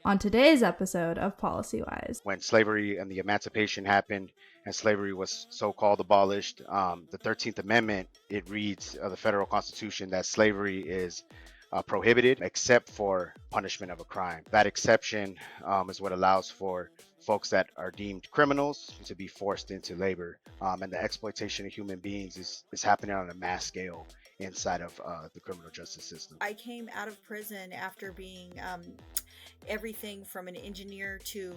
on today's episode of PolicyWise. When slavery and the emancipation happened and slavery was so-called abolished, the 13th Amendment, it reads the federal constitution that slavery is prohibited except for punishment of a crime. That exception is what allows for folks that are deemed criminals to be forced into labor. And the exploitation of human beings is happening on a mass scale inside of the criminal justice system. I came out of prison after being everything from an engineer to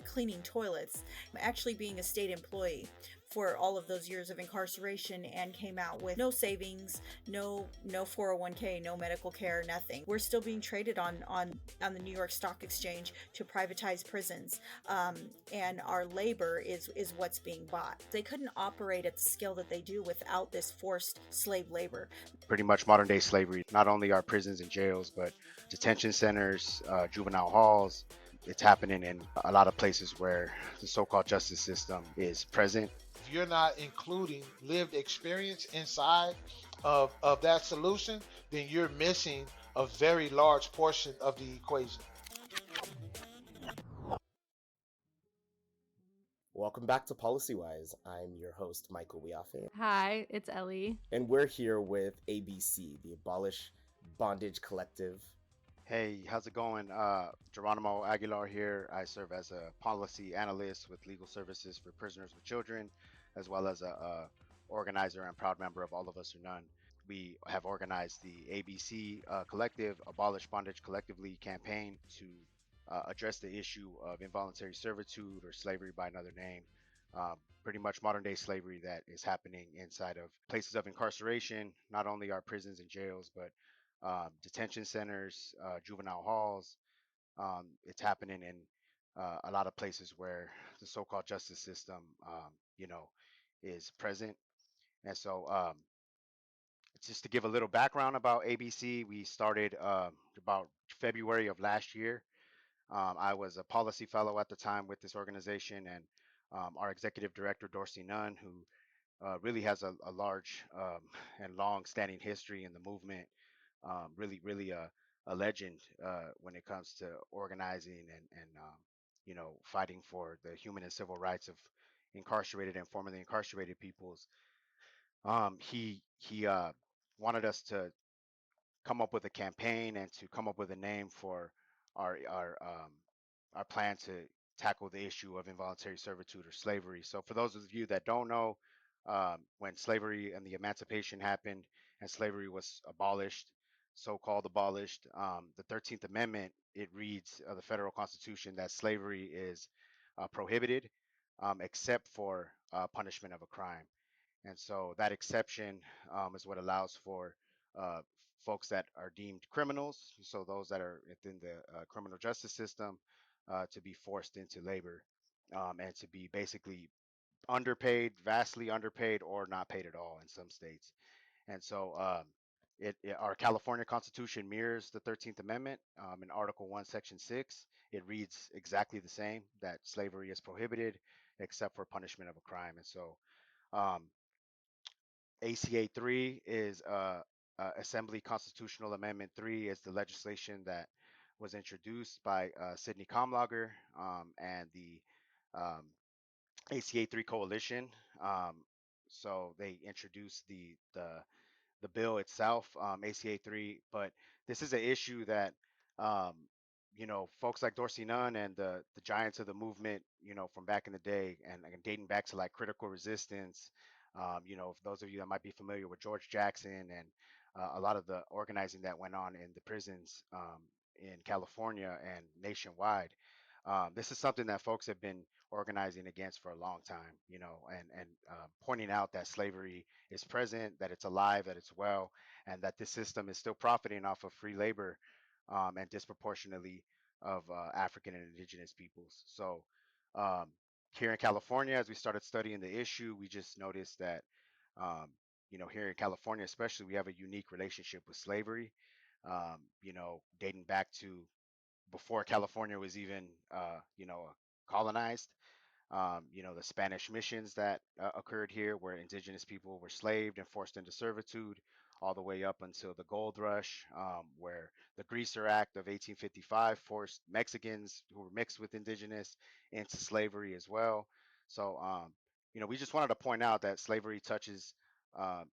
cleaning toilets, actually being a state employee for all of those years of incarceration, and came out with no savings, no 401k, no medical care, nothing. We're still being traded on the New York Stock Exchange to privatize prisons, and our labor is what's being bought. They couldn't operate at the scale that they do without this forced slave labor. Pretty much modern day slavery, not only our prisons and jails, but detention centers, juvenile halls. It's happening in a lot of places where the so-called justice system is present. If you're not including lived experience inside of that solution, then you're missing a very large portion of the equation. Welcome back to PolicyWise. I'm your host, Michael Wiafe. Hi, it's Ellie. And we're here with ABC, the Abolish Bondage Collective. Hey, how's it going? Geronimo Aguilar here. I serve as a policy analyst with Legal Services for Prisoners with Children, as well as a organizer and proud member of All of Us or None. We have organized the ABC Collective, Abolish Bondage Collectively campaign to address the issue of involuntary servitude or slavery by another name. Pretty much modern day slavery that is happening inside of places of incarceration, not only our prisons and jails, but detention centers, juvenile halls. It's happening in a lot of places where the so-called justice system, is present. And so, just to give a little background about ABC, we started about February of last year. I was a policy fellow at the time with this organization, and our executive director, Dorsey Nunn, who really has a large and long-standing history in the movement, really a legend when it comes to organizing and fighting for the human and civil rights of incarcerated and formerly incarcerated peoples. He wanted us to come up with a campaign and to come up with a name for our plan to tackle the issue of involuntary servitude or slavery. So, for those of you that don't know, when slavery and the emancipation happened and slavery was abolished, so-called abolished, the 13th Amendment, it reads the federal constitution that slavery is prohibited except for punishment of a crime. And so that exception is what allows for uh, folks that are deemed criminals, so those that are within the criminal justice system, to be forced into labor and to be basically underpaid, vastly underpaid, or not paid at all in some states. And so our California Constitution mirrors the 13th Amendment in Article 1, Section 6. It reads exactly the same, that slavery is prohibited except for punishment of a crime. And so um, ACA 3 is Assembly Constitutional Amendment 3 is the legislation that was introduced by Sidney Comlager and the um, ACA 3 coalition. Um, so they introduced the bill itself, ACA 3, but this is an issue that um, folks like Dorsey Nunn and the giants of the movement, from back in the day, and dating back to like critical resistance. For those of you that might be familiar with George Jackson and a lot of the organizing that went on in the prisons in California and nationwide, this is something that folks have been organizing against for a long time, and pointing out that slavery is present, that it's alive, that it's well, and that this system is still profiting off of free labor and disproportionately of African and indigenous peoples. So um, here in California, as we started studying the issue, we just noticed that, here in California, especially, we have a unique relationship with slavery, dating back to before California was even, colonized. The Spanish missions that occurred here, where indigenous people were slaved and forced into servitude, all the way up until the gold rush, where the Greaser Act of 1855 forced Mexicans who were mixed with indigenous into slavery as well. So, we just wanted to point out that slavery touches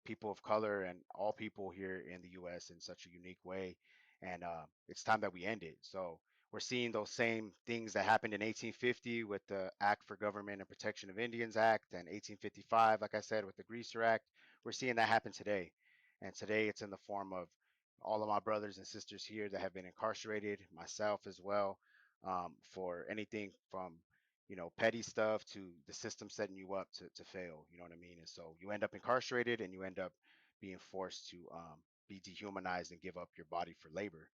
people of color and all people here in the U.S. in such a unique way, and it's time that we end it. So we're seeing those same things that happened in 1850 with the Act for Government and Protection of Indians Act, and 1855, like I said, with the Greaser Act. We're seeing that happen today, and today it's in the form of all of my brothers and sisters here that have been incarcerated, myself as well, for anything from petty stuff to the system setting you up to fail. You know what I mean? And so you end up incarcerated and you end up being forced to be dehumanized and give up your body for labor.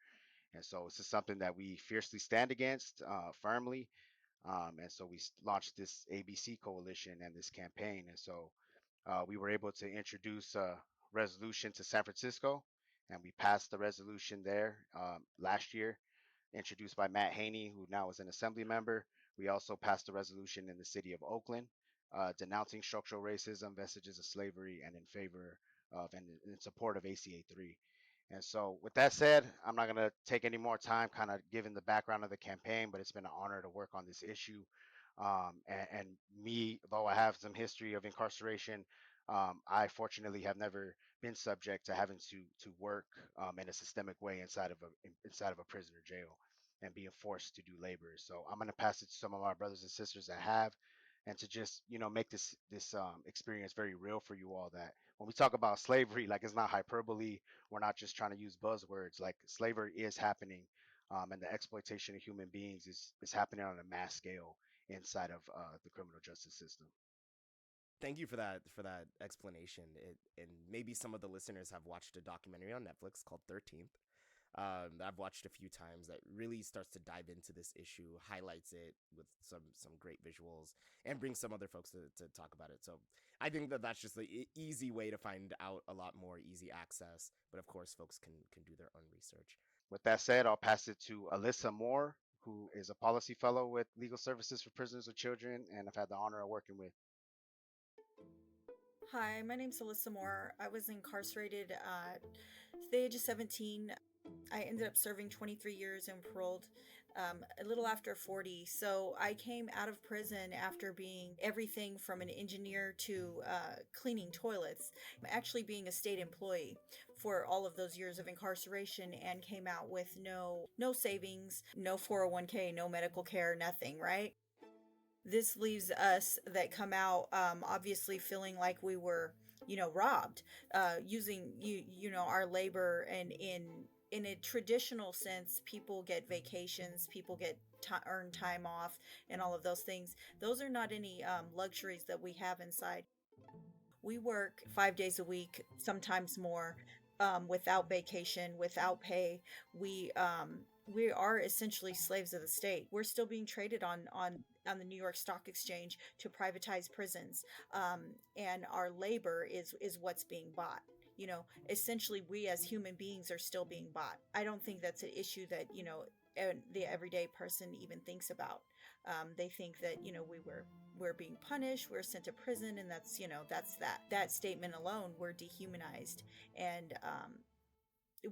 And so this is something that we fiercely stand against firmly. And so we launched this ABC coalition and this campaign. And so we were able to introduce a resolution to San Francisco, and we passed the resolution there last year, introduced by Matt Haney, who now is an assembly member. We also passed a resolution in the city of Oakland denouncing structural racism, vestiges of slavery, and in favor of and in support of ACA 3. And so, with that said, I'm not going to take any more time kind of giving the background of the campaign, but it's been an honor to work on this issue. And me, though I have some history of incarceration, I fortunately have never been subject to having to work in a systemic way inside of a prison or jail and being forced to do labor. So I'm going to pass it to some of my brothers and sisters that have, and to just make this experience very real for you all. That when we talk about slavery, like, it's not hyperbole. We're not just trying to use buzzwords. Like, slavery is happening, and the exploitation of human beings is happening on a mass scale inside of the criminal justice system. Thank you for that explanation. And maybe some of the listeners have watched a documentary on Netflix called 13th. That I've watched a few times that really starts to dive into this issue, highlights it with some great visuals, and brings some other folks to talk about it. So I think that's just the easy way to find out a lot more, easy access. But of course, folks can do their own research. With that said, I'll pass it to Alyssa Moore, who is a policy fellow with Legal Services for Prisoners of Children, and I've had the honor of working with. Hi, my name's Alyssa Moore. I was incarcerated at the age of 17. I ended up serving 23 years and paroled a little after 40. So I came out of prison after being everything from an engineer to cleaning toilets, actually being a state employee for all of those years of incarceration, and came out with no savings, no 401k, no medical care, nothing, right? This leaves us that come out obviously feeling like we were robbed, using our labor. And in a traditional sense, people get vacations, people get earned time off, and all of those things. Those are not any luxuries that we have inside. We work 5 days a week, sometimes more, without vacation, without pay. We are essentially slaves of the state. We're still being traded on the New York Stock Exchange to privatize prisons, and our labor is what's being bought. Essentially, we as human beings are still being bought. I don't think that's an issue that the everyday person even thinks about. They think that we're being punished, we're sent to prison, and that's that statement alone, we're dehumanized. And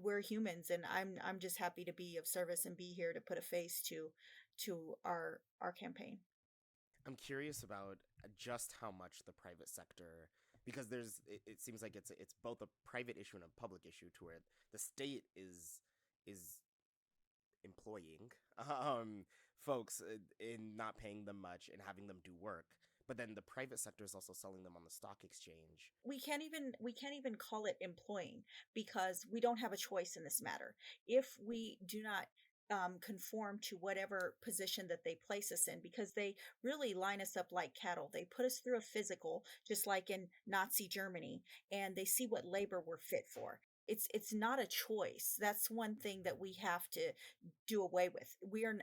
we're humans, and I'm just happy to be of service and be here to put a face to our campaign. I'm curious about just how much the private sector, because it seems like it's both a private issue and a public issue, to where the state is employing folks in not paying them much and having them do work, but then the private sector is also selling them on the stock exchange. We can't even call it employing, because we don't have a choice in this matter. If we do not conform to whatever position that they place us in, because they really line us up like cattle. They put us through a physical, just like in Nazi Germany, and they see what labor we're fit for. It's not a choice. That's one thing that we have to do away with. We're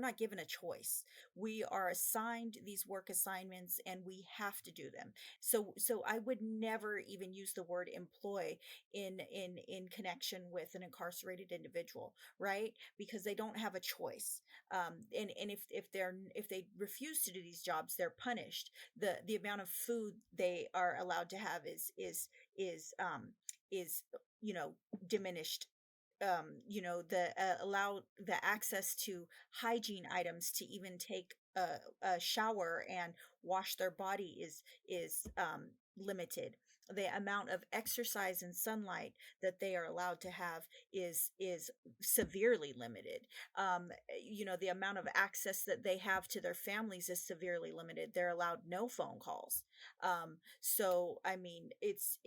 not given a choice. We are assigned these work assignments, and we have to do them. So I would never even use the word employ in connection with an incarcerated individual, right? Because they don't have a choice. And if they refuse to do these jobs, they're punished. The amount of food they are allowed to have is diminished. The allow the access to hygiene items to even take a shower and wash their body is limited. The amount of exercise and sunlight that they are allowed to have is severely limited. The amount of access that they have to their families is severely limited. They're allowed no phone calls. So I mean, it's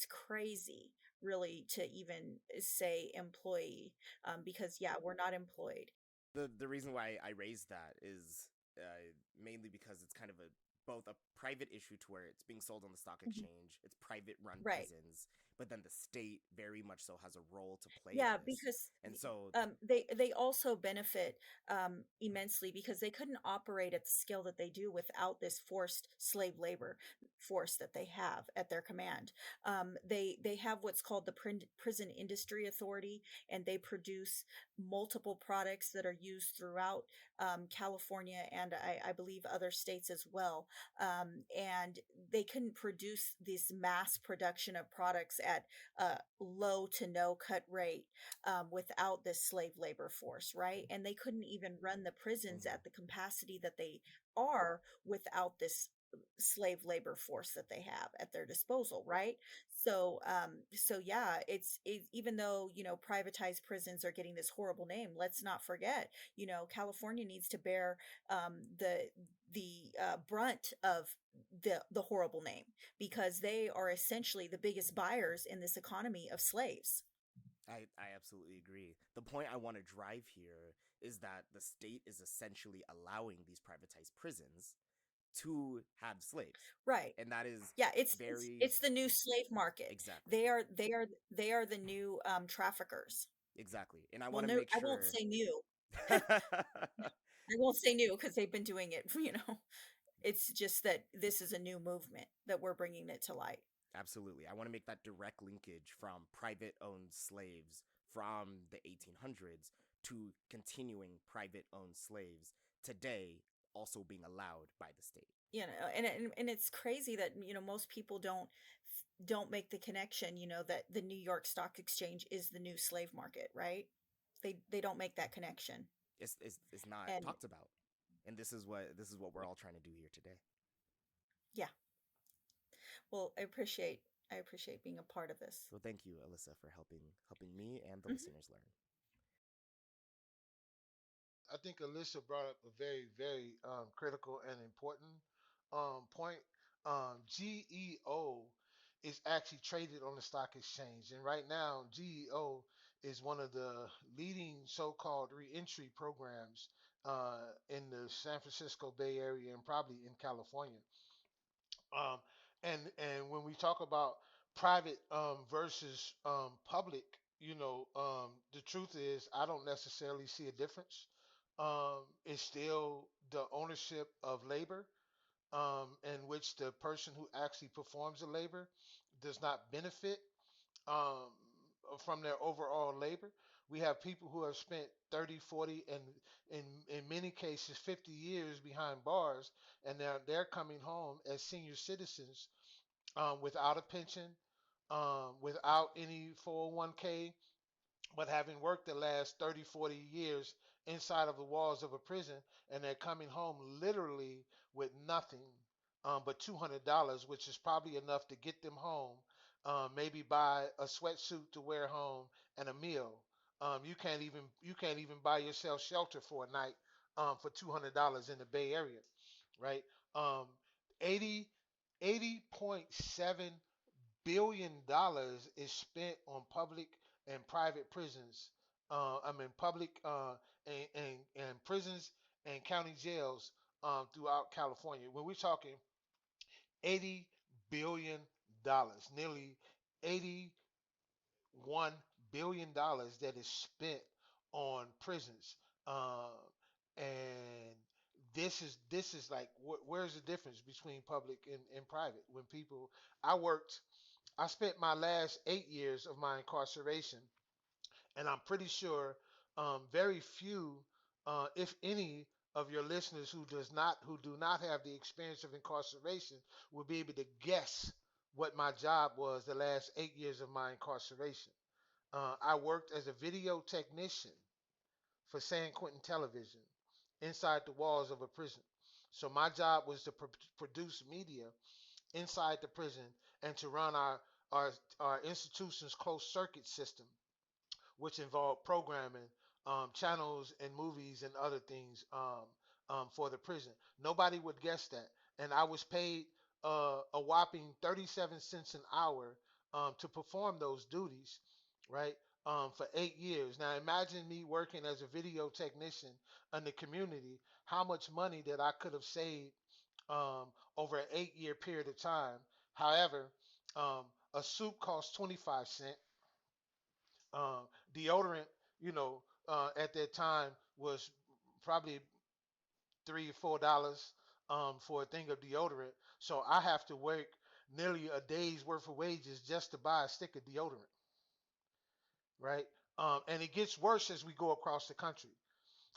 crazy, really, to even say employee, because yeah, we're not employed. The reason why I raised that is mainly because it's kind of a both a private issue to where it's being sold on the stock Mhm. exchange, it's private run Right. prisons, but then the state very much so has a role to play in Yeah, this. because And so, they also benefit immensely, because they couldn't operate at the scale that they do without this forced slave labor force that they have at their command. They have what's called the Prison Industry Authority, and they produce multiple products that are used throughout California, and I believe other states as well. And they couldn't produce this mass production of products at low to no cut rate without this slave labor force, right? And they couldn't even run the prisons mhm, at the capacity that they are without this slave labor force that they have at their disposal, right? So yeah, even though privatized prisons are getting this horrible name, let's not forget, California needs to bear the brunt of the horrible name, because they are essentially the biggest buyers in this economy of slaves. I absolutely agree. The point I want to drive here is that the state is essentially allowing these privatized prisons to have slaves. Right. And that is Yeah, it's very it's the new slave market. exactly. They are the new traffickers. Exactly. And I Well, want to no, make I won't sure say new. I won't say new because they've been doing it, It's just that this is a new movement that we're bringing it to light. absolutely. I want to make that direct linkage from private owned slaves from the 1800s to continuing private owned slaves today also being allowed by the state. And it's crazy that most people don't make the connection, that the New York Stock Exchange is the new slave market, right? They don't make that connection. It's not And talked about. And this is what we're all trying to do here today. yeah, well, I appreciate being a part of this. Well, thank you, Alyssa, for helping me and the Mhm. listeners learn. I think Alyssa brought up a very, very critical and important point. GEO is actually traded on the stock exchange, and right now, GEO is one of the leading so-called reentry programs in the San Francisco Bay Area and probably in California. Um, and when we talk about private versus public, the truth is I don't necessarily see a difference. It's still the ownership of labor, in which the person who actually performs the labor does not benefit um, from their overall labor. We have people who have spent 30, 40, and in many cases 50 years behind bars, and they're coming home as senior citizens without a pension, without any 401k, but having worked the last 30, 40 years inside of the walls of a prison, and they're coming home literally with nothing but $200, which is probably enough to get them home, maybe buy a sweatsuit to wear home and a meal. You can't even buy yourself shelter for a night for $200 in the Bay Area, right? Um, 80 $80.7 billion is spent on public and private prisons. I mean, public and prisons and county jails throughout California. When we're talking $80 billion, nearly 81 billion dollars that is spent on prisons. And this is like where's the difference between public and private? When people, I worked I spent my last 8 years of my incarceration, and I'm pretty sure very few, if any, of your listeners who do not have the experience of incarceration will be able to guess what my job was the last 8 years of my incarceration. I worked as a video technician for San Quentin Television inside the walls of a prison. So my job was to produce media inside the prison and to run our, our institution's closed circuit system, which involved programming, channels and movies and other things for the prison. Nobody would guess that. And I was paid a whopping 37 cents an hour to perform those duties, right? For 8 years. Now imagine me working as a video technician in the community, how much money that I could have saved um, over an 8 year period of time. However, um, a soup costs 25 cents. Uh, Deodorant, at that time was probably $3 or $4 for a thing of deodorant. So I have to work nearly a day's worth of wages just to buy a stick of deodorant, right? And it gets worse as we go across the country.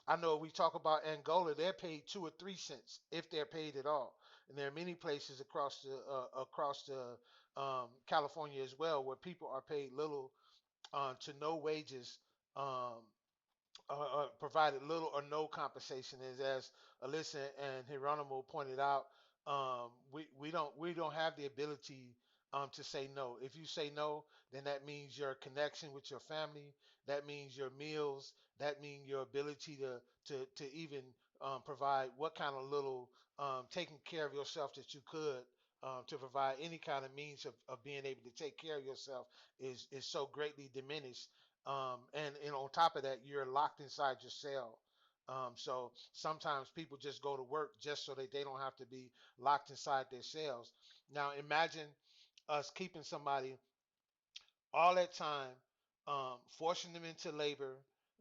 I know we talk about Angola; they're paid 2 or 3 cents if they're paid at all. And there are many places across the California as well where people are paid little to no wages, um, provided little or no compensation. As Alyssa and Hieronymo pointed out, we don't have the ability to say no. If you say no, then that means your connection with your family. That means your meals. That means your ability to even provide what kind of little taking care of yourself that you could. To provide any kind of means of being able to take care of yourself is so greatly diminished, and on top of that, you're locked inside your cell. So sometimes people just go to work just so that they don't have to be locked inside their cells. Now imagine us keeping somebody all that time, forcing them into labor,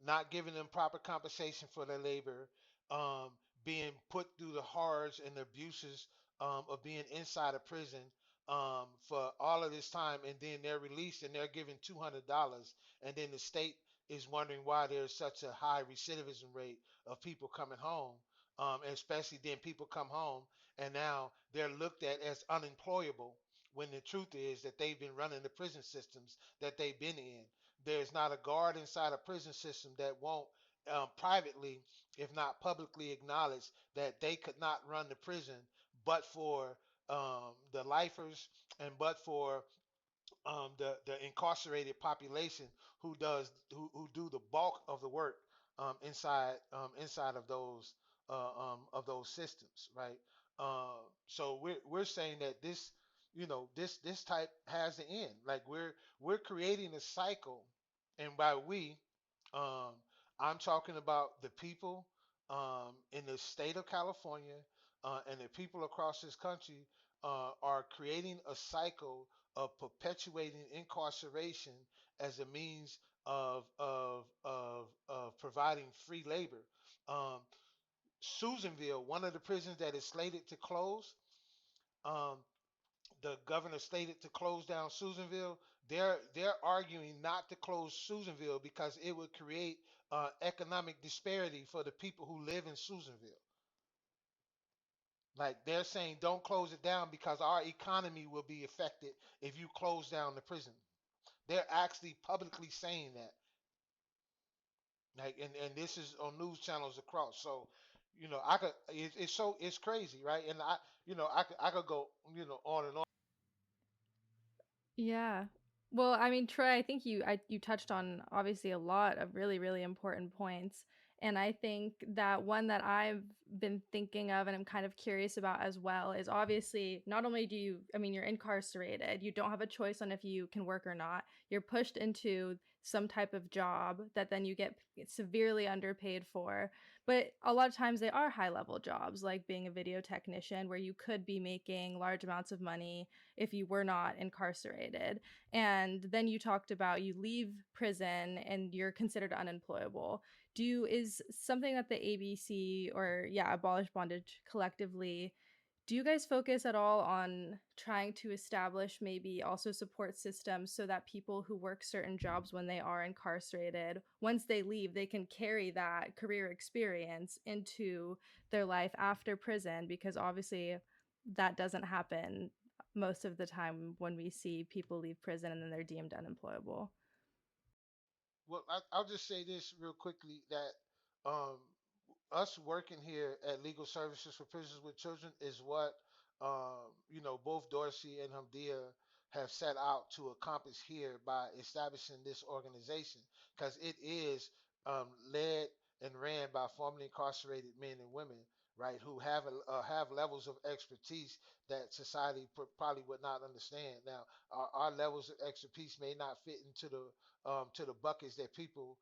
not giving them proper compensation for their labor, um, being put through the horrors and the abuses of being inside a prison for all of this time, and then they're released and they're given $200, and then the state is wondering why there's such a high recidivism rate of people coming home, and especially then people come home and now they're looked at as unemployable when the truth is that they've been running the prison systems that they've been in. There's not a guard inside a prison system that won't privately, if not publicly, acknowledge that they could not run the prison but for the lifers and but for the incarcerated population who do the bulk of the work inside of those systems, right? So we're saying that this type has to end. Like we're creating a cycle, and by we, um, I'm talking about the people in the state of California and the people across this country are creating a cycle of perpetuating incarceration as a means of providing free labor. Um, Susanville, one of the prisons that is slated to close, um, the governor slated to close down Susanville. They're arguing not to close Susanville because it would create economic disparity for the people who live in Susanville. Like they're saying, don't close it down because our economy will be affected if you close down the prison. They're actually publicly saying that. Like, and this is on news channels across. So, it's crazy, right? And I could go, on and on. Yeah. Well, I mean, Troy, I think you touched on obviously a lot of really, really important points. And I think that one that I've been thinking of and I'm kind of curious about as well is obviously not only I mean, you're incarcerated, you don't have a choice on if you can work or not. You're pushed into some type of job that then you get severely underpaid for. But a lot of times they are high level jobs, like being a video technician, where you could be making large amounts of money if you were not incarcerated. And then you talked about you leave prison and you're considered unemployable. Is something that the ABC or Abolish Bondage Collectively, do you guys focus at all on trying to establish maybe also support systems so that people who work certain jobs when they are incarcerated, once they leave, they can carry that career experience into their life after prison? Because obviously that doesn't happen most of the time when we see people leave prison and then they're deemed unemployable. Well, I'll just say this real quickly that um, us working here at Legal Services for Prisoners with Children is what both Dorsey and Hamdia have set out to accomplish here by establishing this organization, because it is led and ran by formerly incarcerated men and women, right, who have levels of expertise that society probably would not understand. Now, our levels of expertise may not fit into the buckets that people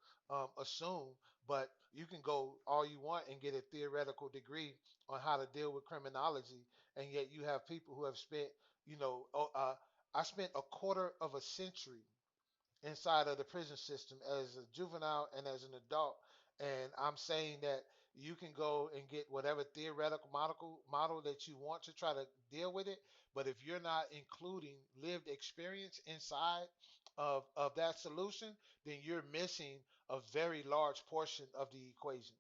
assume, but you can go all you want and get a theoretical degree on how to deal with criminology, and yet you have people who have spent, I spent a quarter of a century inside of the prison system as a juvenile and as an adult. And I'm saying that you can go and get whatever theoretical model that you want to try to deal with it. But if you're not including lived experience inside of that solution, then you're missing a very large portion of the equation.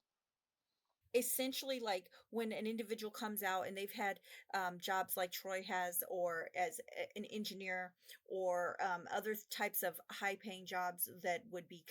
Essentially, like when an individual comes out and they've had jobs like Troy has, or as an engineer, or other types of high paying jobs that would be,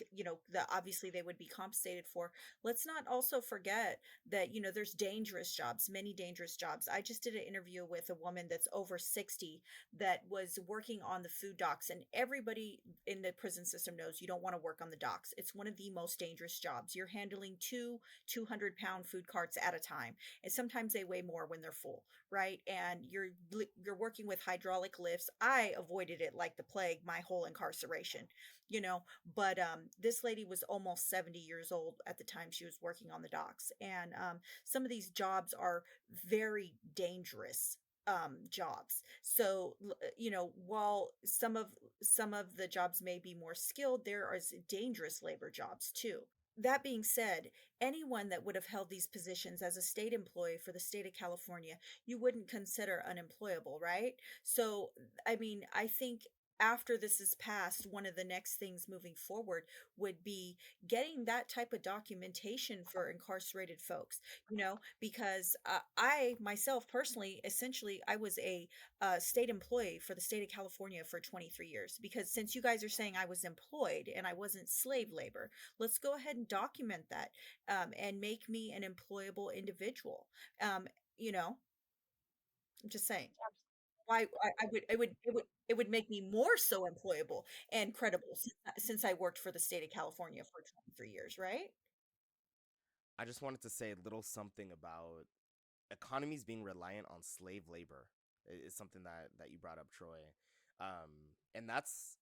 that obviously they would be compensated for. Let's not also forget that, there's dangerous jobs, many dangerous jobs. I just did an interview with a woman that's over 60 that was working on the food docks, and everybody in the prison system knows you don't want to work on the docks. It's one of the most dangerous jobs. You're handling 200-pound food carts at a time, and sometimes they weigh more when they're full, right? And you're working with hydraulic lifts. I avoided it like the plague my whole incarceration, but this lady was almost 70 years old at the time she was working on the docks. And some of these jobs are very dangerous jobs. So while some of the jobs may be more skilled, there are dangerous labor jobs too. That being said, anyone that would have held these positions as a state employee for the state of California, you wouldn't consider unemployable, right? So, I mean, I think after this is passed, one of the next things moving forward would be getting that type of documentation for incarcerated folks, because I myself personally, essentially, I was a state employee for the state of California for 23 years. Because since you guys are saying I was employed and I wasn't slave labor, let's go ahead and document that, and make me an employable individual. Um, you know, I'm just saying. Why I would it would make me more so employable and credible, since I worked for the state of California for 23 years, right? I just wanted to say a little something about economies being reliant on slave labor is something that you brought up, Troy. And that's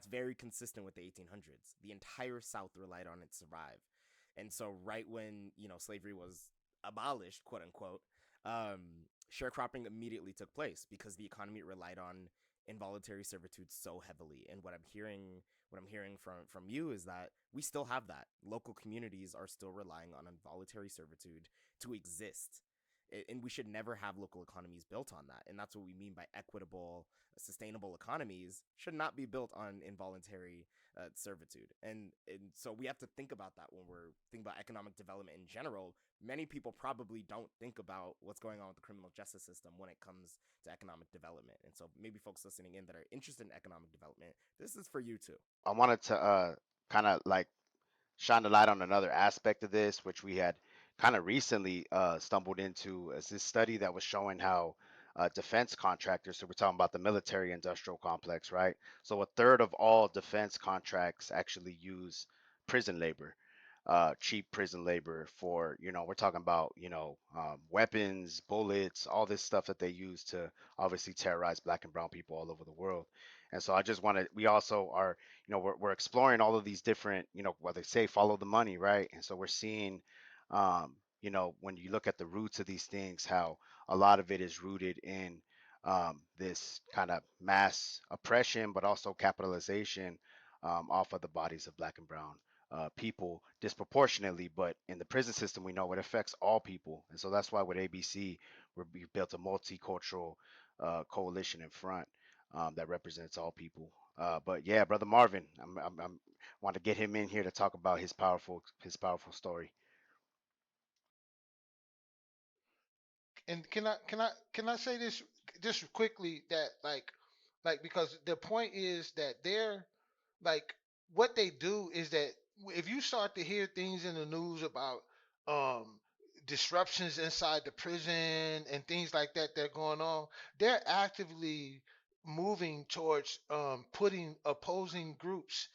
very consistent with the 1800s. The entire South relied on it to survive. And so right when, slavery was abolished, quote unquote, sharecropping immediately took place because the economy relied on involuntary servitude so heavily. And what I'm hearing from you is that we still have that. Local communities are still relying on involuntary servitude to exist. And we should never have local economies built on that. And that's what we mean by equitable, sustainable economies should not be built on involuntary servitude. And so we have to think about that when we're thinking about economic development in general. Many people probably don't think about what's going on with the criminal justice system when it comes to economic development. And so maybe folks listening in that are interested in economic development, this is for you too. I wanted to kind of like shine the light on another aspect of this, which we had kind of recently stumbled into, as this study that was showing how defense contractors, so we're talking about the military industrial complex, right? So a third of all defense contracts actually use prison labor, cheap prison labor for, we're talking about, weapons, bullets, all this stuff that they use to obviously terrorize black and brown people all over the world. And so I just want to, we also are, we're exploring all of these different, what they say, follow the money, right? And so we're seeing, when you look at the roots of these things, how a lot of it is rooted in this kind of mass oppression, but also capitalization off of the bodies of black and brown people disproportionately. But in the prison system, we know it affects all people. And so that's why with ABC, we've built a multicultural coalition in front that represents all people. But yeah, brother Marvin, I'm want to get him in here to talk about his powerful story. And can I say this just quickly that like because the point is that they're like what they do is that if you start to hear things in the news about um disruptions inside the prison and things like that that are going on, they're actively moving towards putting opposing groups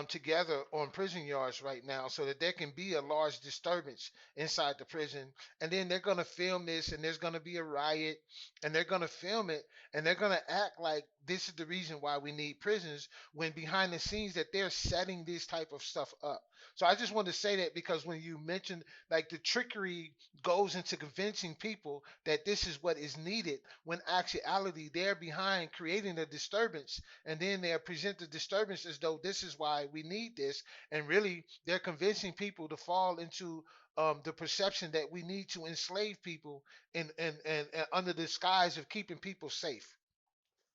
together on prison yards right now so that there can be a large disturbance inside the prison, and then they're going to film this and there's going to be a riot and they're going to film it and they're going to act like this is the reason why we need prisons when behind the scenes that they're setting this type of stuff up. So I just wanted to say that because when you mentioned like the trickery goes into convincing people that this is what is needed when actuality they're behind creating a disturbance, and then they present the disturbance as though this is why we need this, and really they're convincing people to fall into the perception that we need to enslave people and under the disguise of keeping people safe.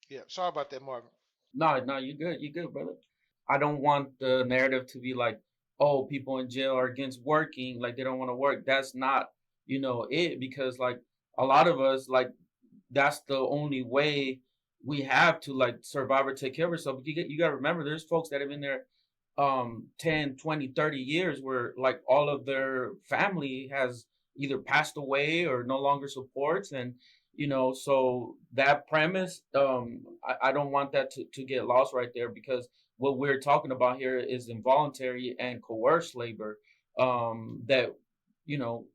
Yeah, sorry about that, Marvin. No, no, you good, brother. I don't want the narrative to be like, oh, people in jail are against working, like they don't want to work. That's not, it, because like a lot of us, like that's the only way we have to like survive or take care of ourselves. You got to remember, there's folks that have been there 10, 20, 30 years where like all of their family has either passed away or no longer supports, and so that premise, I don't want that to get lost right there, because what we're talking about here is involuntary and coerced labor, that you know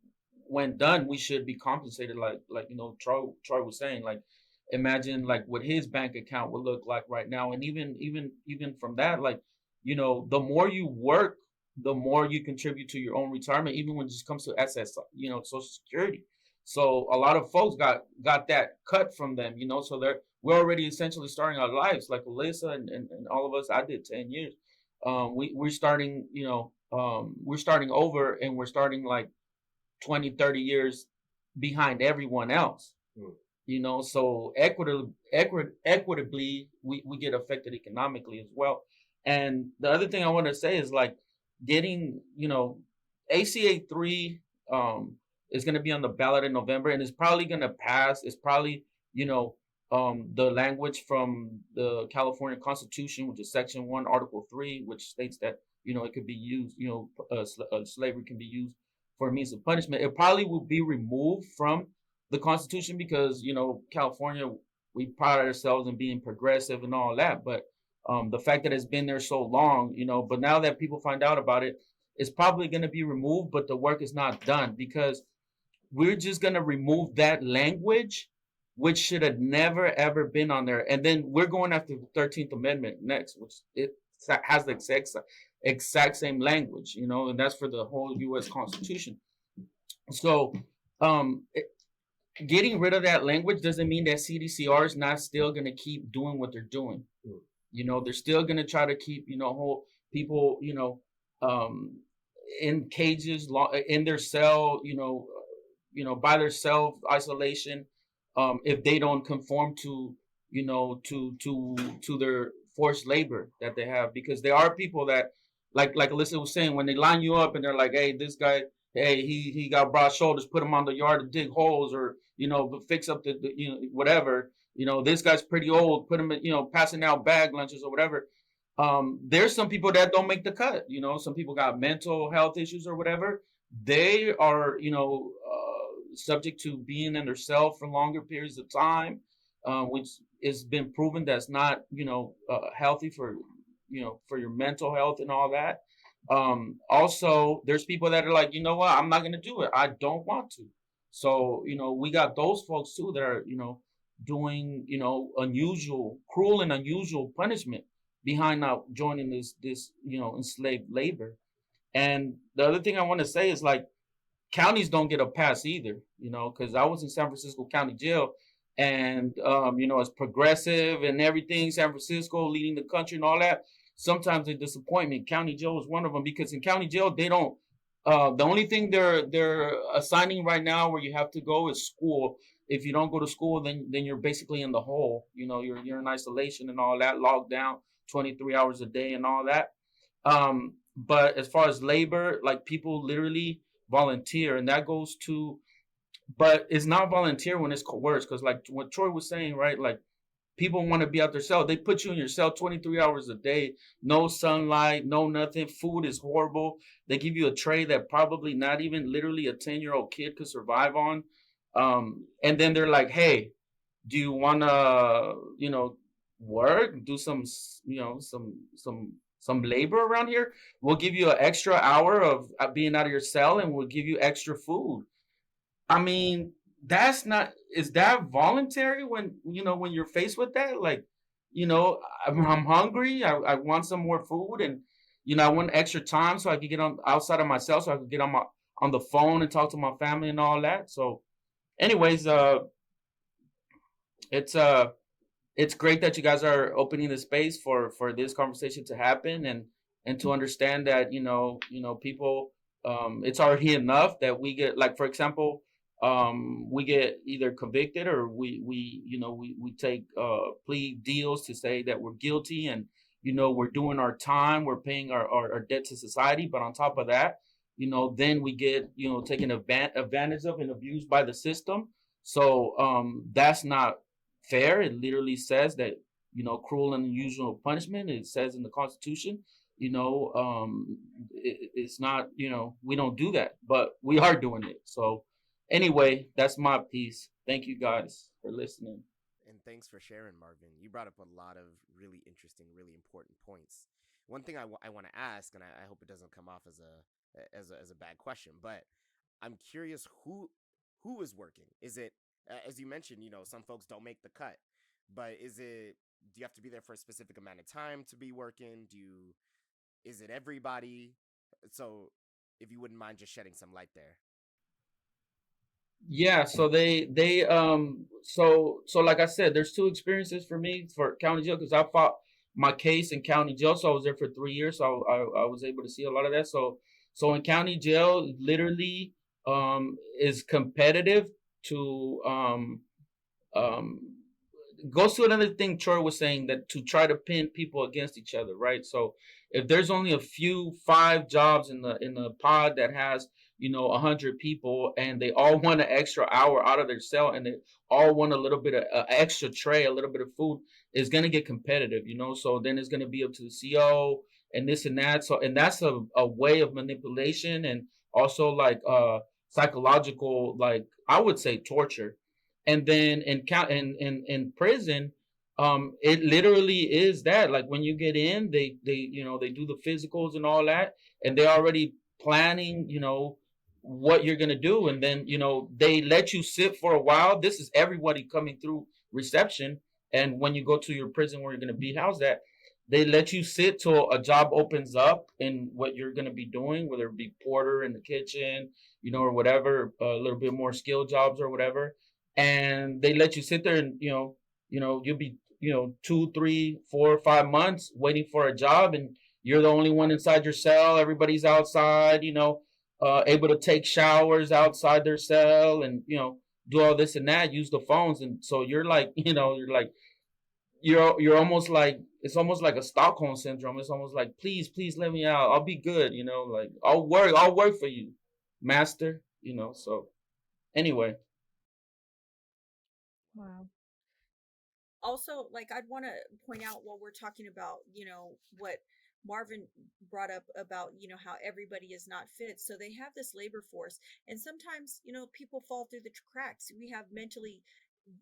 when done we should be compensated, like Troy was saying, like imagine like what his bank account would look like right now. And even from that, like the more you work, the more you contribute to your own retirement, even when it just comes to SS, Social Security. So a lot of folks got that cut from them, so we're already essentially starting our lives like Alyssa and all of us. I did 10 years. We're starting, we're starting over, and we're starting like 20, 30 years behind everyone else. So equitably we get affected economically as well. And the other thing I want to say is like getting, ACA 3 is going to be on the ballot in November, and it's probably going to pass. It's probably, the language from the California Constitution, which is Section 1, Article 3, which states that, it could be used, slavery can be used for a means of punishment. It probably will be removed from the Constitution because, California, we pride ourselves in being progressive and all that. But the fact that it's been there so long, but now that people find out about it, it's probably going to be removed, but the work is not done because we're just going to remove that language, which should have never, ever been on there. And then we're going after the 13th Amendment next, which it has the exact same language, and that's for the whole U.S. Constitution. So getting rid of that language doesn't mean that CDCR is not still going to keep doing what they're doing. They're still going to try to keep, whole people, in cages, in their cell, by their self isolation, if they don't conform to, to their forced labor that they have, because there are people that, like Alyssa was saying, when they line you up and they're like, hey, this guy, hey, he got broad shoulders, put him on the yard to dig holes, or fix up the whatever. This guy's pretty old, put him, passing out bag lunches or whatever. There's some people that don't make the cut. Some people got mental health issues or whatever. They are, subject to being in their cell for longer periods of time, which has been proven that's not, healthy for, for your mental health and all that. Also, there's people that are like, you know what, I'm not going to do it. I don't want to. So, we got those folks too that are, doing, cruel and unusual punishment behind not joining this, enslaved labor. And the other thing I want to say is like, counties don't get a pass either, because I was in San Francisco County Jail, and, it's progressive and everything, San Francisco leading the country and all that. Sometimes they disappoint me. County jail is one of them, because in county jail, they don't, the only thing they're assigning right now where you have to go is school. If you don't go to school, then you're basically in the hole. You're in isolation and all that, locked down 23 hours a day and all that. But as far as labor, like people literally volunteer, and that goes to but it's not volunteer when it's coerced. Because like what Troy was saying, right? Like people want to be out their cell. They put you in your cell 23 hours a day, no sunlight, no nothing. Food is horrible. They give you a tray that probably not even literally a 10-year-old kid could survive on. And then they're like, hey, do you want to, work, do some, some labor around here? We'll give you an extra hour of being out of your cell, and we'll give you extra food. I mean, that's not, is that voluntary when, when you're faced with that? Like, I'm hungry. I want some more food, and, I want extra time so I could get on outside of my cell, so I could get on the phone and talk to my family and all that. So anyways, it's, it's great that you guys are opening the space for this conversation to happen, and to understand that people, it's already enough that we get, like, for example, we get either convicted, or we take plea deals to say that we're guilty, and we're doing our time, we're paying our debt to society. But on top of that, then we get taken advantage of and abused by the system. So that's not fair. It literally says that, cruel and unusual punishment. It says in the Constitution, it's not, we don't do that, but we are doing it. So anyway, that's my piece. Thank you guys for listening. And thanks for sharing, Marvin. You brought up a lot of really interesting, really important points. One thing I want to ask, and I hope it doesn't come off as a bad question, but I'm curious who is working. Is it, as you mentioned, some folks don't make the cut, but do you have to be there for a specific amount of time to be working? Is it everybody? So if you wouldn't mind just shedding some light there. Yeah, so so like I said, there's two experiences for me for county jail, because I fought my case in county jail, so I was there for 3 years, so I was able to see a lot of that. So in county jail, literally, is competitive to um goes to another thing Troy was saying, that to try to pin people against each other, right? So if there's only a few 5 jobs in the pod that has 100 people, and they all want an extra hour out of their cell, and they all want a little bit of extra tray, a little bit of food, is going to get competitive, so then it's going to be up to the CO and this and that. So, and that's a way of manipulation, and also like psychological, like I would say torture. And then in prison, it literally is that, like, when you get in, they do the physicals and all that, and they're already planning what you're going to do. And then they let you sit for a while. This is everybody coming through reception. And when you go to your prison where you're going to be housed at, they let you sit till a job opens up in what you're going to be doing, whether it be porter in the kitchen, or whatever, a little bit more skill jobs or whatever. And they let you sit there, and you'll be 2, 3, 4, 5 months waiting for a job, and you're the only one inside your cell. Everybody's outside, able to take showers outside their cell, and do all this and that, use the phones. And so you're like, you're almost like, it's almost like a Stockholm syndrome. It's almost like, please let me out, I'll be good, like I'll work for you, master. So anyway. Wow. Also, like, I'd want to point out, while we're talking about, what Marvin brought up about, how everybody is not fit. So they have this labor force, and sometimes, people fall through the cracks. We have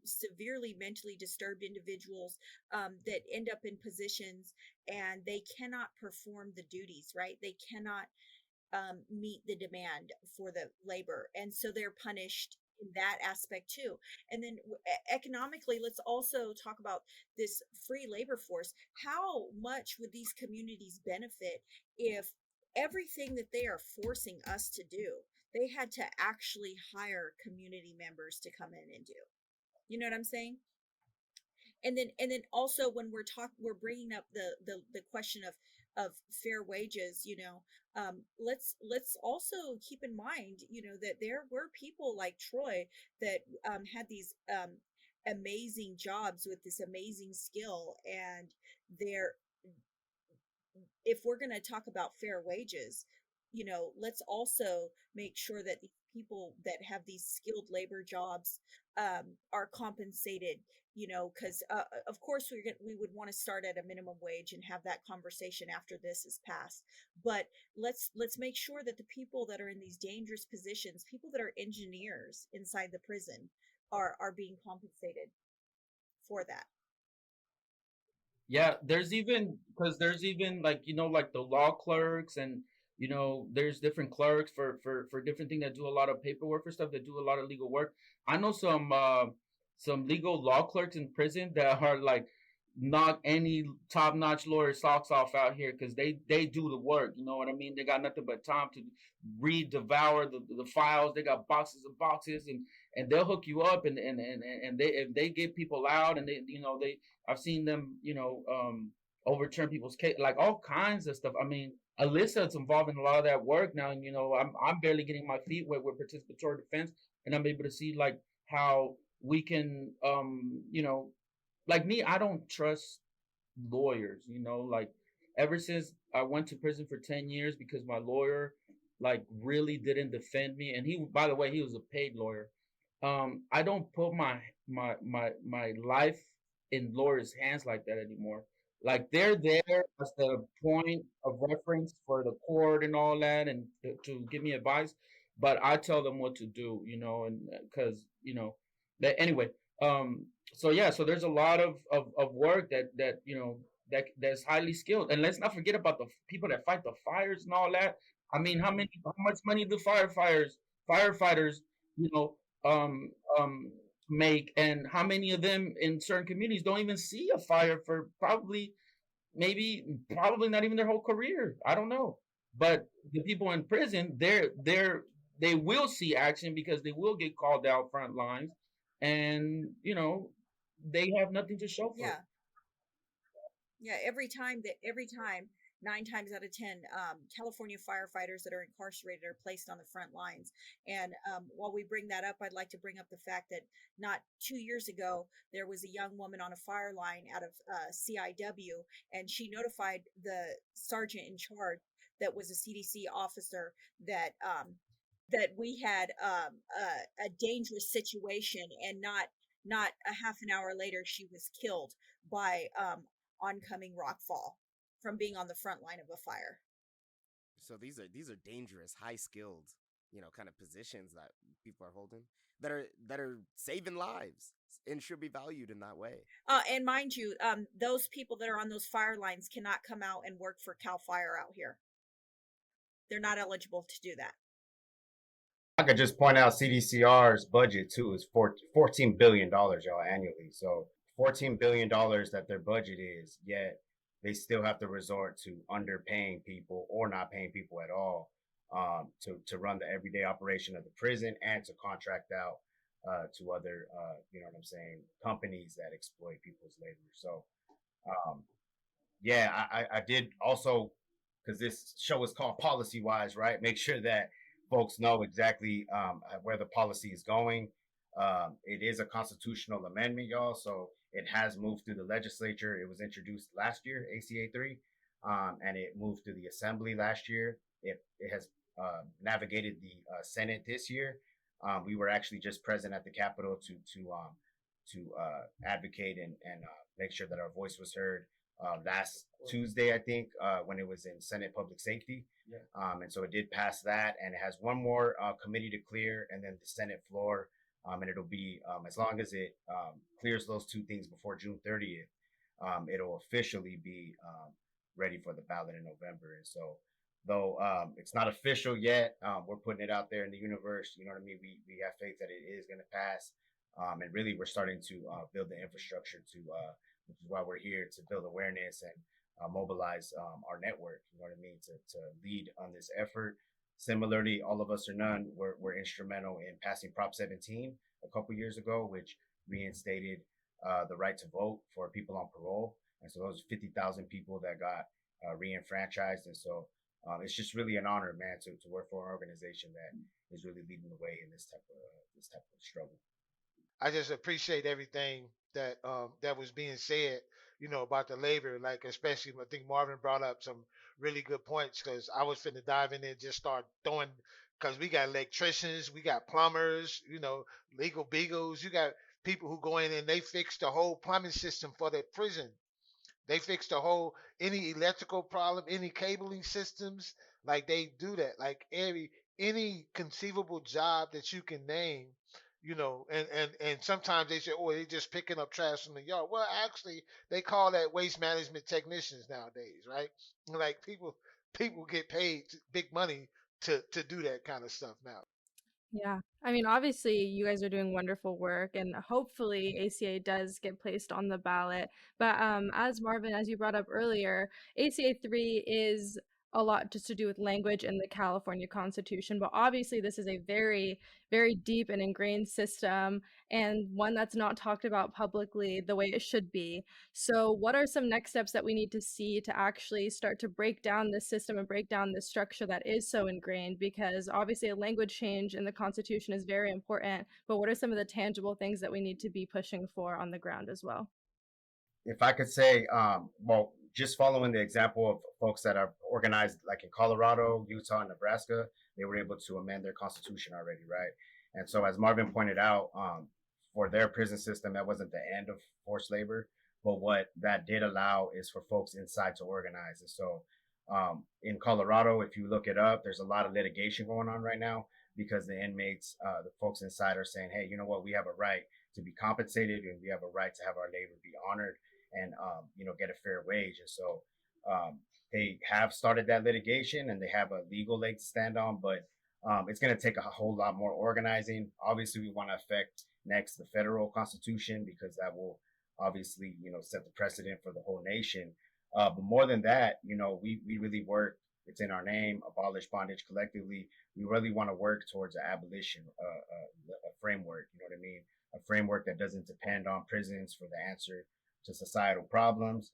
severely mentally disturbed individuals that end up in positions, and they cannot perform the duties, right? They cannot meet the demand for the labor, and so they're punished in that aspect too. And then economically, let's also talk about this free labor force. How much would these communities benefit if everything that they are forcing us to do, they had to actually hire community members to come in and do? You know what I'm saying? And then also, when we're bringing up the question of fair wages, let's also keep in mind, that there were people like Troy that had these amazing jobs with this amazing skill, and they're if we're going to talk about fair wages, let's also make sure that the people that have these skilled labor jobs are compensated, because of course we would want to start at a minimum wage and have that conversation after this is passed. But let's make sure that the people that are in these dangerous positions, people that are engineers inside the prison, are being compensated for that. Yeah, there's even like like the law clerks, and there's different clerks for different things that do a lot of paperwork for stuff, that do a lot of legal work. I know some legal law clerks in prison that are like not any top notch lawyer socks off out here, because they do the work. You know what I mean? They got nothing but time to read, devour the files. They got boxes of boxes, and they'll hook you up, and they, if they get people out, and they I've seen them, overturn people's case, like all kinds of stuff. I mean, Alyssa's involved in a lot of that work now, and I'm barely getting my feet wet with participatory defense, and I'm able to see like how we can, like me, I don't trust lawyers, like ever since I went to prison for 10 years because my lawyer like really didn't defend me, and he, by the way, he was a paid lawyer. I don't put my life in lawyers' hands like that anymore. Like they're there as the point of reference for the court and all that, and to give me advice, but I tell them what to do, and because that anyway. So yeah, so there's a lot of work that's highly skilled, and let's not forget about the people that fight the fires and all that. I mean, how much money do firefighters, you know, um, um, make, and how many of them in certain communities don't even see a fire for probably not even their whole career. I don't know, but the people in prison, they will see action because they will get called out front lines, and they have nothing to show for it. Yeah. Yeah, every time, 9 times out of 10, California firefighters that are incarcerated are placed on the front lines. And while we bring that up, I'd like to bring up the fact that not 2 years ago, there was a young woman on a fire line out of CIW, and she notified the sergeant in charge, that was a CDC officer, that we had a dangerous situation, and not a half an hour later, she was killed by oncoming rockfall from being on the front line of a fire. So these are dangerous, high skilled, kind of positions that people are holding that are saving lives and should be valued in that way. And mind you, those people that are on those fire lines cannot come out and work for Cal Fire out here. They're not eligible to do that. I could just point out CDCR's budget too is $14 billion, y'all, annually. So $14 billion that their budget is, yet they still have to resort to underpaying people or not paying people at all, to run the everyday operation of the prison, and to contract out to other, you know what I'm saying, companies that exploit people's labor. So, yeah, I did also, because this show is called PolicyWise, right? Make sure that folks know exactly where the policy is going. It is a constitutional amendment, y'all. So it has moved through the legislature. It was introduced last year, ACA 3, and it moved through the assembly last year. It has navigated the Senate this year. We were actually just present at the Capitol to advocate and make sure that our voice was heard last Tuesday, I think, when it was in Senate Public Safety. Yeah. And so it did pass that, and it has one more committee to clear, and then the Senate floor. And it'll be, as long as it clears those two things before June 30th, it'll officially be ready for the ballot in November. And so, though it's not official yet, we're putting it out there in the universe. You know what I mean? We have faith that it is going to pass. And really, we're starting to build the infrastructure which is why we're here, to build awareness and mobilize our network. You know what I mean? To lead on this effort. Similarly, All of Us or None were instrumental in passing Prop 17 a couple years ago, which reinstated the right to vote for people on parole. And so those 50,000 people that got re-enfranchised. And so it's just really an honor, man, to work for an organization that is really leading the way in this type of struggle. I just appreciate everything that was being said, about the labor. Like, especially, I think Marvin brought up some really good points, because I was finna dive in there and just start throwing. Because we got electricians, we got plumbers, legal beagles. You got people who go in and they fix the whole plumbing system for the prison. They fix the whole any electrical problem, any cabling systems. Like, they do that. Like, any conceivable job that you can name, and sometimes they say, oh, they just picking up trash from the yard. Well, actually, they call that waste management technicians nowadays, right? Like, people get paid big money to do that kind of stuff now. Yeah. I mean, obviously, you guys are doing wonderful work, and hopefully ACA does get placed on the ballot. But as Marvin, as you brought up earlier, ACA 3 is a lot just to do with language in the California Constitution. But obviously, this is a very, very deep and ingrained system, and one that's not talked about publicly the way it should be. So, what are some next steps that we need to see to actually start to break down this system and break down this structure that is so ingrained? Because obviously, a language change in the Constitution is very important, but what are some of the tangible things that we need to be pushing for on the ground as well? If I could say, well, just following the example of folks that are organized, like in Colorado, Utah, and Nebraska, they were able to amend their constitution already, right? And so, as Marvin pointed out, for their prison system, that wasn't the end of forced labor, but what that did allow is for folks inside to organize. And so, in Colorado, if you look it up, there's a lot of litigation going on right now because the inmates, the folks inside are saying, hey, you know what, we have a right to be compensated and we have a right to have our labor be honored and get a fair wage. And so they have started that litigation and they have a legal leg to stand on, but it's going to take a whole lot more organizing. Obviously, we want to affect next the federal constitution because that will obviously set the precedent for the whole nation. But more than that, we really work. It's in our name, Abolish Bondage Collectively. We really want to work towards an abolition a framework. You know what I mean? A framework that doesn't depend on prisons for the answer to societal problems,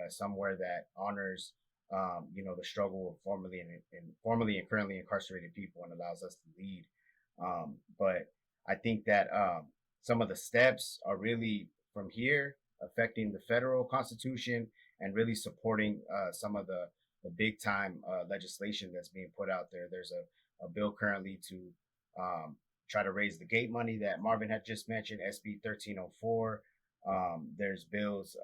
somewhere that honors, the struggle of formerly and currently incarcerated people and allows us to lead. But I think that some of the steps are really from here affecting the federal constitution and really supporting some of the big time legislation that's being put out there. There's a bill currently to try to raise the gate money that Marvin had just mentioned, SB 1304. There's bills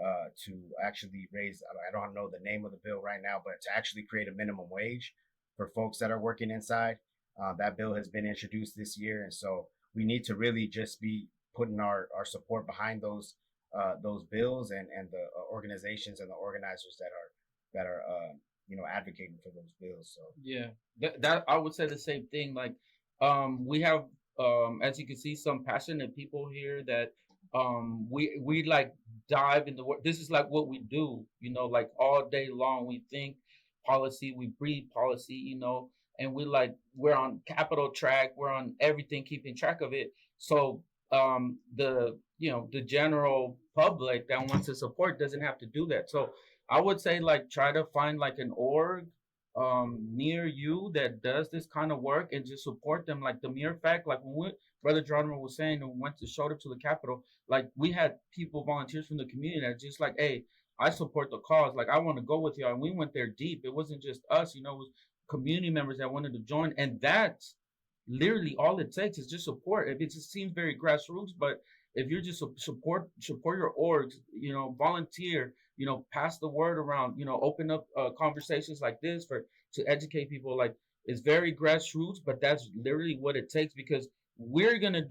to actually raise, I don't know the name of the bill right now, but to actually create a minimum wage for folks that are working inside. That bill has been introduced this year. And so we need to really just be putting our support behind those bills and the organizations and the organizers that are advocating for those bills. So Yeah, that I would say the same thing. Like, we have, as you can see, some passionate people here that we like dive into what this is like what we do. Like all day long, we think policy, we breathe policy. And we're on capital track, we're on everything, keeping track of it. So the general public that wants to support doesn't have to do that. So I would say, like, try to find like an org near you that does this kind of work and just support them. Like the mere fact, like when Brother Geronimo was saying, and showed up to the Capitol, like we had people, volunteers from the community that just like, hey, I support the cause, like I want to go with y'all. And we went there deep. It wasn't just us, it was community members that wanted to join. And that's literally all it takes is just support. If it just seems very grassroots, but if you're just support your orgs, volunteer, pass the word around, open up conversations like this to educate people. Like, it's very grassroots, but that's literally what it takes, because we're gonna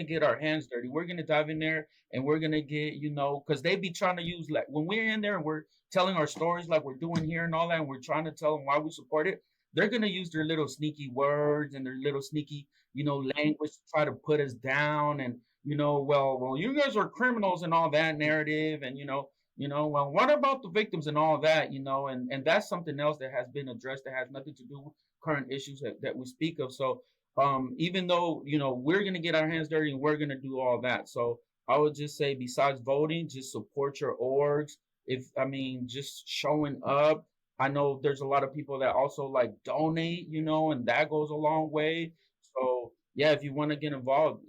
get our hands dirty. We're gonna dive in there and we're gonna get, because they be trying to use, like, when we're in there and we're telling our stories like we're doing here and all that, and we're trying to tell them why we support it, they're gonna use their little sneaky words and their little sneaky, language to try to put us down. And well, you guys are criminals and all that narrative. And well, what about the victims and all that? And that's something else that has been addressed that has nothing to do with current issues that we speak of. So even though we're gonna get our hands dirty and we're gonna do all that, so I would just say, besides voting, just support your orgs. Just showing up. I know there's a lot of people that also like donate, and that goes a long way. So yeah, if you want to get involved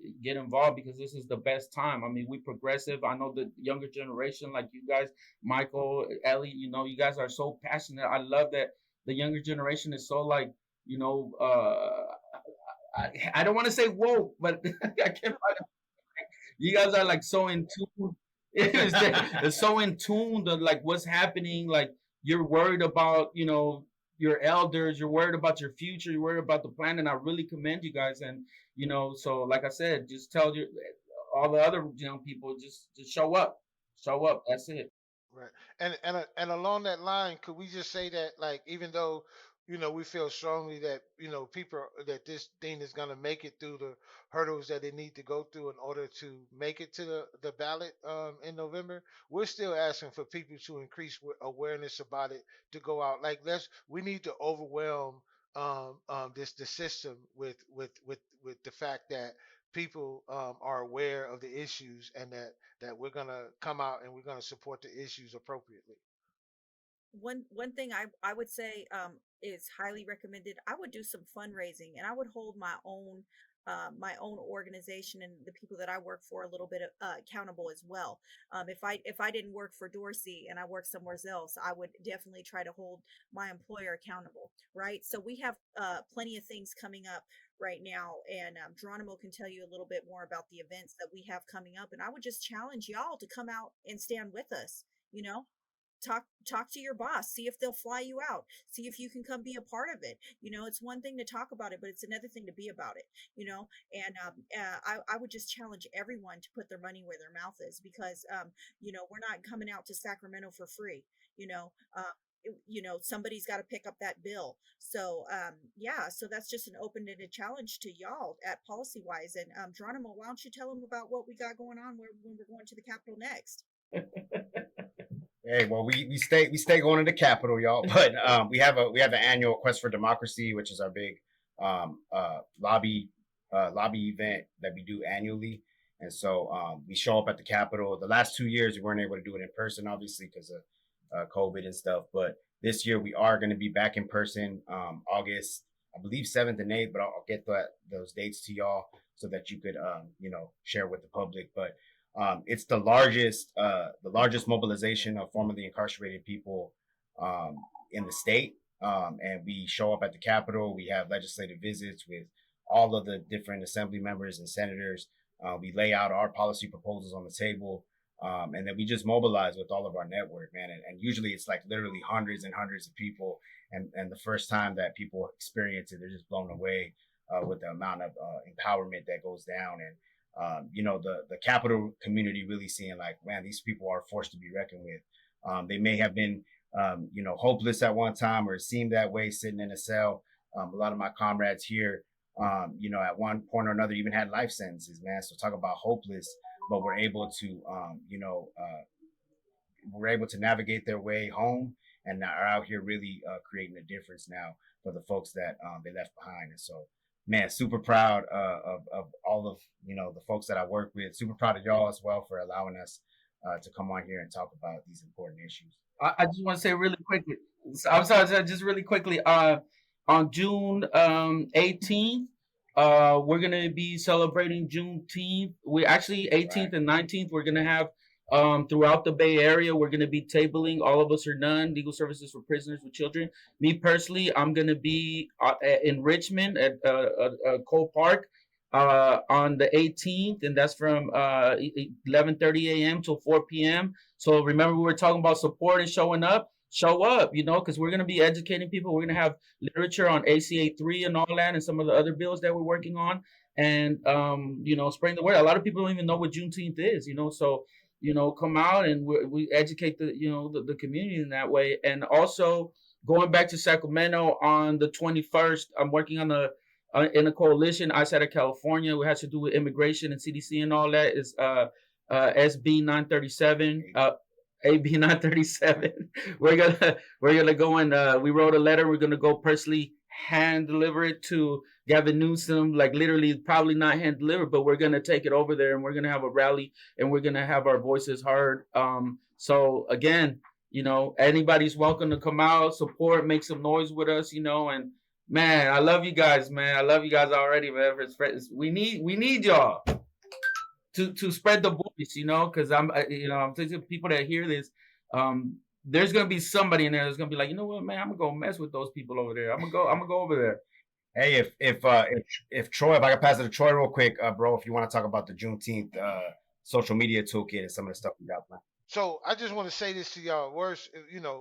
because this is the best time. I mean, we progressive. I know the younger generation, like you guys, Michael, Ellie, you guys are so passionate. I love that the younger generation is so like, I don't want to say woke, but I can't. You guys are like so in tune. It's so in tune to like what's happening. Like you're worried about, your elders. You're worried about your future. You're worried about the planet. And I really commend you guys. And so like I said, just tell all the other young people just show up, show up. That's it. Right. And along that line, could we just say that, like, even though, we feel strongly that, people that this thing is going to make it through the hurdles that they need to go through in order to make it to the ballot in November, we're still asking for people to increase awareness about it, to go out. Like, we need to overwhelm the system with the fact that people are aware of the issues, and that we're gonna come out and we're gonna support the issues appropriately. One thing I would say is highly recommended. I would do some fundraising, and I would hold my own organization and the people that I work for a little bit accountable as well. If I didn't work for Dorsey and I worked somewhere else, I would definitely try to hold my employer accountable, right? So we have plenty of things coming up right now, and Geronimo can tell you a little bit more about the events that we have coming up. And I would just challenge y'all to come out and stand with us. You know, talk to your boss, see if they'll fly you out, see if you can come be a part of it. It's one thing to talk about it, but it's another thing to be about it. And I would just challenge everyone to put their money where their mouth is, because we're not coming out to Sacramento for free. Somebody's got to pick up that bill. So yeah, so that's just an open-ended challenge to y'all at PolicyWise. And Geronimo, why don't you tell them about what we got going on when we're going to the Capitol next? Hey, well, we stay going to the Capitol, y'all. But we have an annual Quest for Democracy, which is our big lobby event that we do annually. And so we show up at the Capitol. The last 2 years we weren't able to do it in person, obviously, because of COVID and stuff. But this year we are going to be back in person, August, I believe 7th and 8th. But I'll get those dates to y'all so that you could share with the public. But it's the largest mobilization of formerly incarcerated people in the state. And we show up at the Capitol. We have legislative visits with all of the different assembly members and senators. We lay out our policy proposals on the table. And then we just mobilize with all of our network, man. And usually it's like literally hundreds and hundreds of people. And the first time that people experience it, they're just blown away with the amount of empowerment that goes down. And the Capitol community really seeing like, man, these people are a force to be reckoned with. They may have been, hopeless at one time, or it seemed that way sitting in a cell. A lot of my comrades here, at one point or another even had life sentences, man. So talk about hopeless, but we're able to navigate their way home, and are out here really creating a difference now for the folks that they left behind. And so, man, super proud of all of the folks that I work with. Super proud of y'all as well for allowing us to come on here and talk about these important issues. I just want to say really quickly. I'm sorry, just really quickly. On June 18th, we're gonna be celebrating Juneteenth. We actually 18th and 19th. We're gonna have throughout the Bay Area. We're gonna be tabling All of Us or None, legal services for prisoners with children. Me personally, I'm gonna be in Richmond at Cole Park on the 18th, and that's from 11:30 a.m. till 4 p.m. So remember, we were talking about support and showing up. Show up, because we're going to be educating people. We're going to have literature on ACA 3 and all that, and some of the other bills that we're working on, and spreading the word. A lot of people don't even know what Juneteenth is, so come out and we educate the community in that way. And also going back to Sacramento on the 21st, I'm working on in a coalition outside of California. It has to do with immigration and CDC and all that. Is SB 937. AB 937. We're gonna go and we wrote a letter. We're gonna go personally hand deliver it to Gavin Newsom, like literally probably not hand delivered, but we're gonna take it over there and we're gonna have a rally and we're gonna have our voices heard. So again, anybody's welcome to come out, support, make some noise with us, and Man, I love you guys, man. I love you guys already, man. We need y'all to spread the voice, because I'm thinking people that hear this, there's gonna be somebody in there that's gonna be like, you know what, man, I'm gonna go mess with those people over there. I'm gonna go over there. Hey, if Troy, if I can pass it to Troy real quick, bro, if you want to talk about the Juneteenth social media toolkit and some of the stuff we got, man. So I just want to say this to y'all. Worse,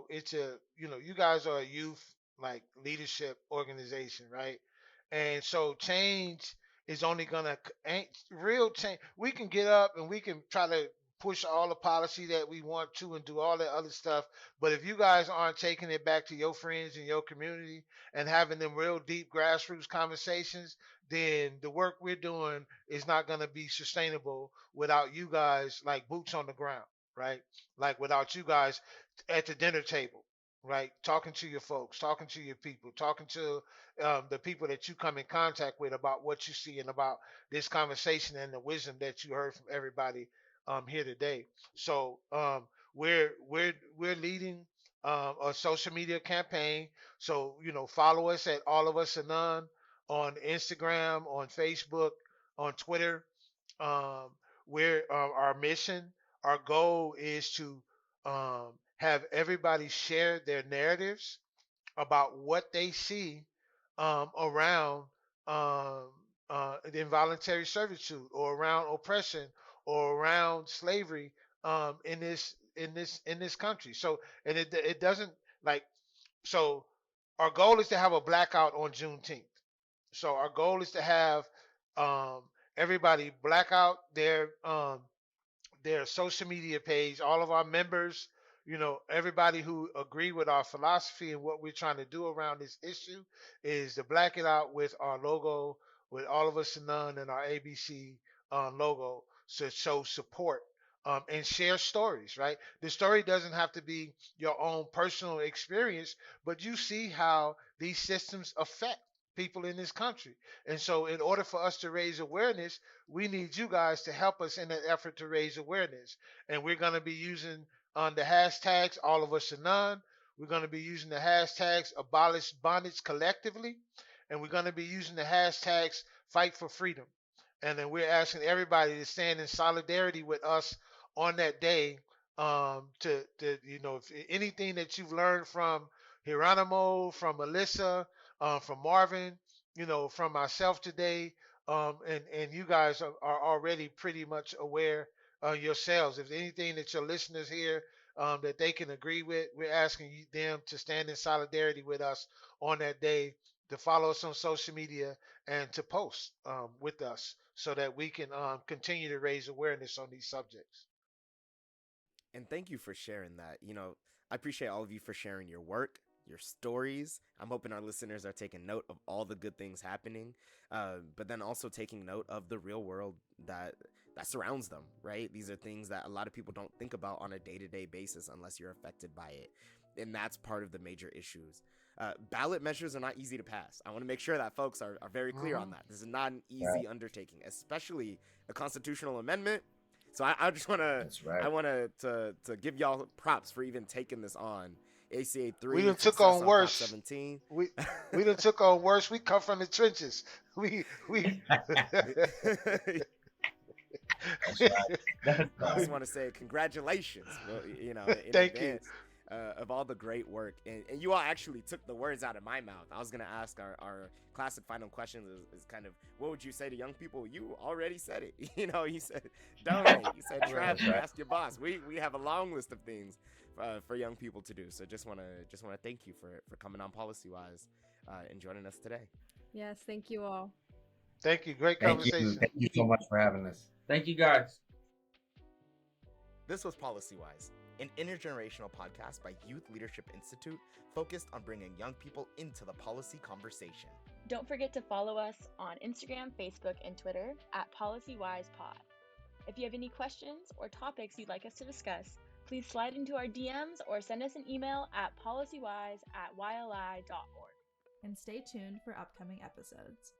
it's you guys are a youth like leadership organization, right? And so change is only gonna ain't real change. We can get up and we can try to push all the policy that we want to and do all that other stuff. But if you guys aren't taking it back to your friends and your community and having them real deep grassroots conversations, then the work we're doing is not gonna be sustainable without you guys like boots on the ground, right? Like without you guys at the dinner table, right? Talking to your folks, talking to your people, talking to the people that you come in contact with about what you see and about this conversation and the wisdom that you heard from everybody here today. So we're leading a social media campaign. So follow us at All of Us and None on Instagram, on Facebook, on Twitter. Um, we're our mission, our goal is to have everybody share their narratives about what they see around um, the involuntary servitude or around oppression or around slavery in this country. So and it doesn't like so our goal is to have a blackout on Juneteenth. So our goal is to have um, everybody black out their social media page, all of our members, everybody who agree with our philosophy and what we're trying to do around this issue is to black it out with our logo, with all of us and none and our ABC logo to show support and share stories, right? The story doesn't have to be your own personal experience, but you see how these systems affect people in this country. And so, in order for us to raise awareness, we need you guys to help us in that effort to raise awareness. And we're going to be using the hashtags All of Us and None. We're going to be using the hashtags Abolish Bondage Collectively. And we're going to be using the hashtags Fight for Freedom. And then we're asking everybody to stand in solidarity with us on that day. If anything that you've learned from Hieronymo, from Melissa, from Marvin, from myself today, and you guys are already pretty much aware yourselves. If anything that your listeners hear that they can agree with, we're asking them to stand in solidarity with us on that day, to follow us on social media, and to post with us so that we can continue to raise awareness on these subjects. And thank you for sharing that. I appreciate all of you for sharing your work, your stories. I'm hoping our listeners are taking note of all the good things happening, but then also taking note of the real world that surrounds them, right? These are things that a lot of people don't think about on a day-to-day basis unless you're affected by it. And that's part of the major issues. Ballot measures are not easy to pass. I want to make sure that folks are very clear on that. This is not an easy undertaking, especially a constitutional amendment. So I just want to, I want to give y'all props for even taking this on. ACA 3. We done took on worse. 17. We done took on worse. We come from the trenches. We. I just want to say congratulations. In Thank advance. Of all the great work, and you all actually took the words out of my mouth. I was gonna ask our classic final question is kind of, what would you say to young people? You already said it. You said donate. You said travel. Ask your boss. We have a long list of things for young people to do. So just wanna thank you for coming on PolicyWise and joining us today. Yes, thank you all. Thank you. Great conversation. Thank you so much for having us. Thank you, guys. This was PolicyWise, an intergenerational podcast by Youth Leadership Institute focused on bringing young people into the policy conversation. Don't forget to follow us on Instagram, Facebook, and Twitter at PolicyWisePod. If you have any questions or topics you'd like us to discuss, please slide into our DMs or send us an email at policywise@yli.org. And stay tuned for upcoming episodes.